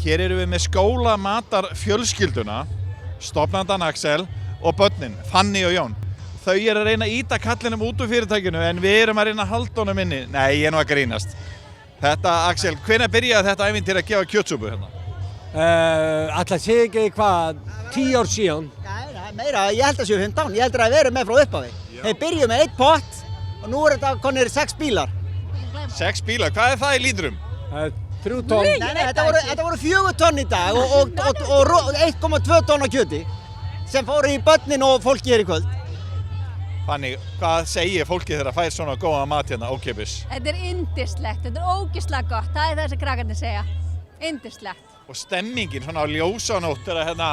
Hér erum við með skólamatar fjölskylduna, stofnandann Axel og börnin, Fanny og Jón. Þau eru að reyna að ýta kallinum út úr fyrirtækinu en við erum að reyna að halda honum inni. Nei, ég er nú að grínast. Þetta, Axel, hvenær byrjaði þetta ævintýri að gefa kjötsúpu hérna? Ætla sé ekki hvað, 10 ár síðan. Nei, meira, ég held að séu 15, ég heldur að við erum með frá upphafi. Þeir byrjuðu með 1 pott og nú er þetta konir 6 bílar. 6 bílar, hvað er það í lítrum? 3 tonn. Nei, þetta voru 4 tonn í dag og 1,2 tonn af kjöti sem fóru í börnin og fólki hér í kvöld. Fanny, hvað segir fólki þegar það fær svona góða mat hérna ókeypis? Þetta er yndislegt, þetta er ógeðslega gott, það er það sem krakkarnir segja. Yndislegt. Og stemmingin svona á ljósanótt þegar hérna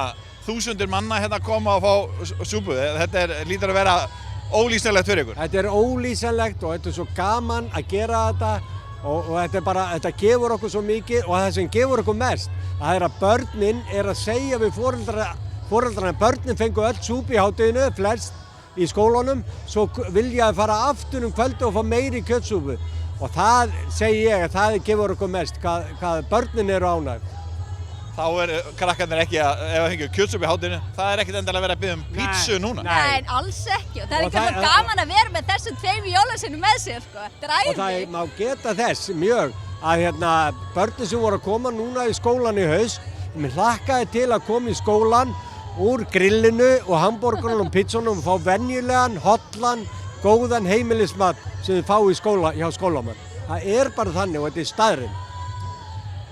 þúsundir manna hérna koma og fá súpu, þetta lítur að vera ólýsanlegt fyrir ykkur. Þetta er ólýsanlegt og þetta er svo gaman að gera þetta og þetta er bara, þetta gefur okkur svo mikið og það sem gefur okkur mest, það er að börnin er að segja við foreldrarna, börnin fengu öll súpu í hádeginu, flest í skólanum, svo vilja að fara aftur kvöldi og fá meiri kjötsúpu og það segi ég að það gefur okkur mest, hvað börnin eru ánægð. Þá er krakkarnir ekki að, ef það fengið kjötsúpu í hádeginu, það er ekkert endilega að vera að biðja um pítsu núna. Nei, alls ekki og það er ekki svo gaman að vera með þessum 2 jólasveinum með sér, sko. Þetta er æði. Og það má geta þess mjög að börnin sem voru að koma núna í skólan í haust, mér hlakkaði til að koma í skólan úr grillinu og hamborgarnum og pizzunum og fá venjulegan, hollan, góðan heimilismat sem þið fá í skóla hjá skólamann. Það er bara þannig og þetta er staðreynd.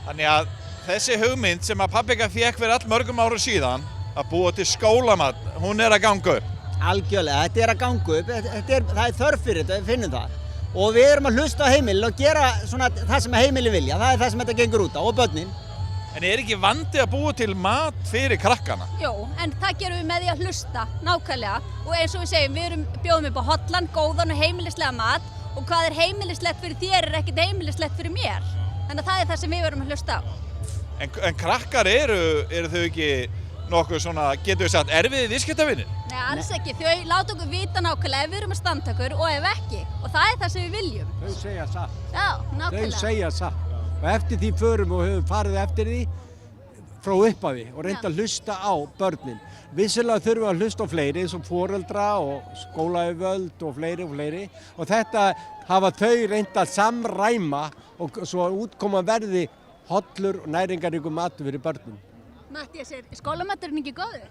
Þannig að þessi hugmynd sem að pabbika fékk fyrir allmörgum árum síðan að búa til skólamat, hún er að ganga upp. Algjörlega, þetta er að ganga upp, það er þörf fyrir þetta, við finnum það. Og við erum að hlusta á heimilin og gera svona það sem heimilin vilja, það er það sem þetta gengur út á og börnin. En er ekki vandi að búa til mat fyrir krakkana? Jú, en það gerum við með því að hlusta, nákvæmlega. Og eins og við segjum, við bjóðum upp á hollan, góðan og heimilislega mat og hvað er heimilislegt fyrir þér er ekkert heimilislegt fyrir mér. Þannig að það er það sem við verum að hlusta á. En krakkar eru þau ekki nokkuð svona, getur við sagt, erfiðir viðskiptavinir? Nei, alls ekki. Þau láta okkur vita nákvæmlega ef við erum að standa okkur og ef ekki. Og það er það sem við viljum. Þau segja satt. Já, nákvæmlega. Þau segja satt. Og eftir því förum og höfum farið eftir því frá upphafi og reynda að hlusta á börnin. Vissulega þurfum við að hlusta á fleiri eins og foreldra og skólayfirvöld og fleiri og þetta hafa þau reynda að samræma og svo útkoma verði hollur og næringaríkur matur fyrir börnin. Mattías, er skólamaturinn ekki góður?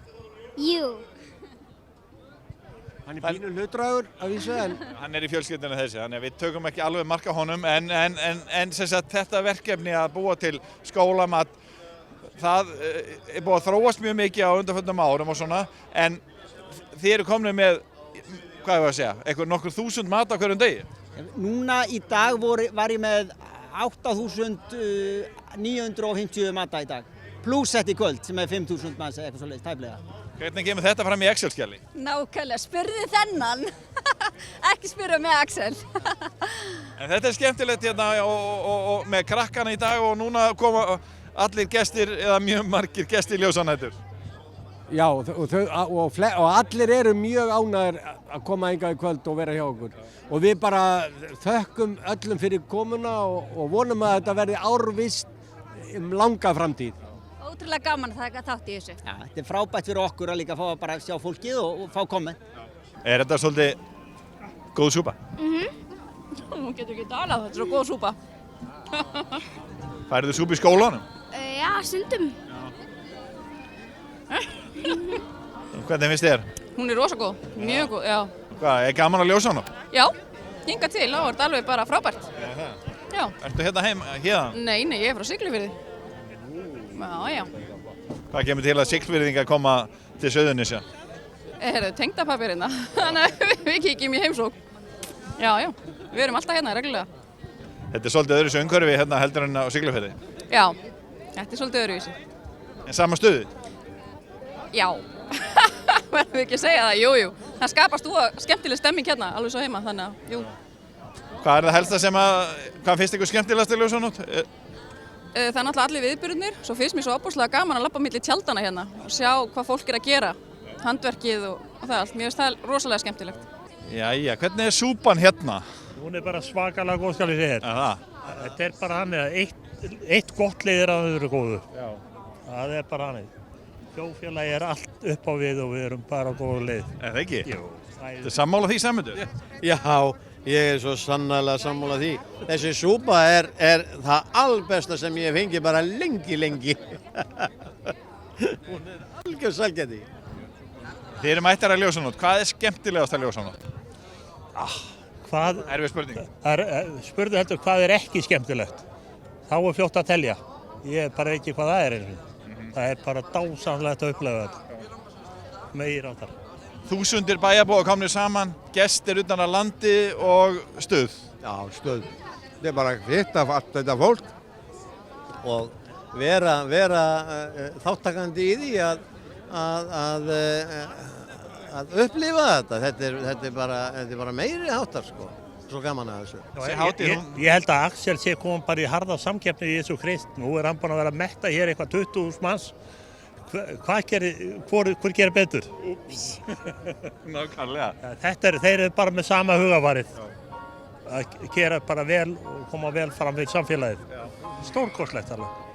Jú. Hann er pínu hlutdrægur að vísu en Hann er í fjölskyldunni þessi, þannig að við tökum ekki alveg mark á honum en sem sagt, þetta verkefni að búa til skólamat, það er búið að þróast mjög mikið á undanförnum árum og svona, en þið eru komnir með, hvað er það að segja, eitthvað nokkur þúsund mat á hverjum degi? Núna í dag var ég með 8.950 mata í dag, pluss þetta í kvöld sem er 5.000 manns eða eitthvað svoleiðis tæplega. Hvernig kemur þetta fram í Excel-skjali? Nákvæmlega, spurðu þennan. Ekki spurðu með Axel. En þetta er skemmtilegt hérna og með krakkana í dag og núna koma allir gestir eða mjög margir gestir ljósanætur. já og allir eru mjög ánægðir að koma hingað í kvöld og vera hjá okkur. Og við bara þökkum öllum fyrir komuna og vonum að þetta verði árvisst langa framtíð. Ótrúlega gaman að taka þátt í þessu. Já, þetta er frábært fyrir okkur að líka fá að bara sjá fólkið og fá komment. Er þetta svolítið góð súpa? Hún getur ekki talað, þetta er svo góð súpa. Færðu súpu í skólanum? Já, stundum. Hvernig finnst þér? Hún er rosa góð, mjög góð, já. Hvað, er gaman að ljósa hana? Já, hingað til, þá er þetta alveg bara frábært. Já. Ertu hérna heim, hérna? Nei, ég er frá Siglufirði. Já. Hvað kemur til að Siglfirðingar koma til Sauðurnesja? Tengdapabbi hérna, þannig að við kíkjum í heimsókn. Já, við erum alltaf hérna reglulega. Þetta er svolítið öðruvísi umhverfi hérna heldur en á Siglufirði? Já, þetta er svolítið öðruvísi. En sama stöðu? Já, verðum við ekki að segja það, jú. Það skapast skemmtileg stemming hérna, alveg svo heima, þannig að, jú. Hvað er það helsta hvað finnst ykkur skemmtilegast að ljósanótt? Það er náttúrulega allir viðburðirnir, svo finnst mér svo óbúslega gaman að labba milli tjaldana hérna og sjá hvað fólk er að gera, handverkið og það allt. Mér finnst það rosalega skemmtilegt. Jæja, hvernig er súpan hérna? Hún er bara svakalega góð skal ég segja þér. Það? Þetta er bara þannig að eitt gott lið er að öðru góðu. Já. Það er bara hannig. Þjóðfélagi er allt upp á við og við erum bara góðu lið. Er það ekki? Jú. Þetta er sammála því Sæmundur? Já, ég er svo sannarlega sammála því. Þessi súpa er það albesta sem ég fengi bara lengi. Hún er algjör sælgæti. Þið eru mættar að ljósanótt. Hvað er skemmtilegast að ljósanótt? Hvað, Erfið spurning. spurðu heldur hvað er ekki skemmtilegt. Þá er fljótt að telja. Ég bara veit ekki hvað það er eins og. Það er bara dásamlegt að upplega þetta. Meira áttar. Þúsundir bæjarbúa komnir saman, gestir utan að landi og stuð. Já, stöð. Þetta er bara hitta allt þetta fólk og vera þáttakandi í því að upplifa þetta. Þetta er bara meiri háttar sko. Svo gaman að þessu. Ég held að Axel sé komið bara í harða samkeppni í þessu Krist. Nú er hann búinn að vera að metta hér eitthvað 20.000 manns. Hvor gerir betur? Nákvæmlega. Þeir eru bara með sama hugafarið. Að gera bara vel og koma vel fram við samfélagið. Stórkostlegt alveg.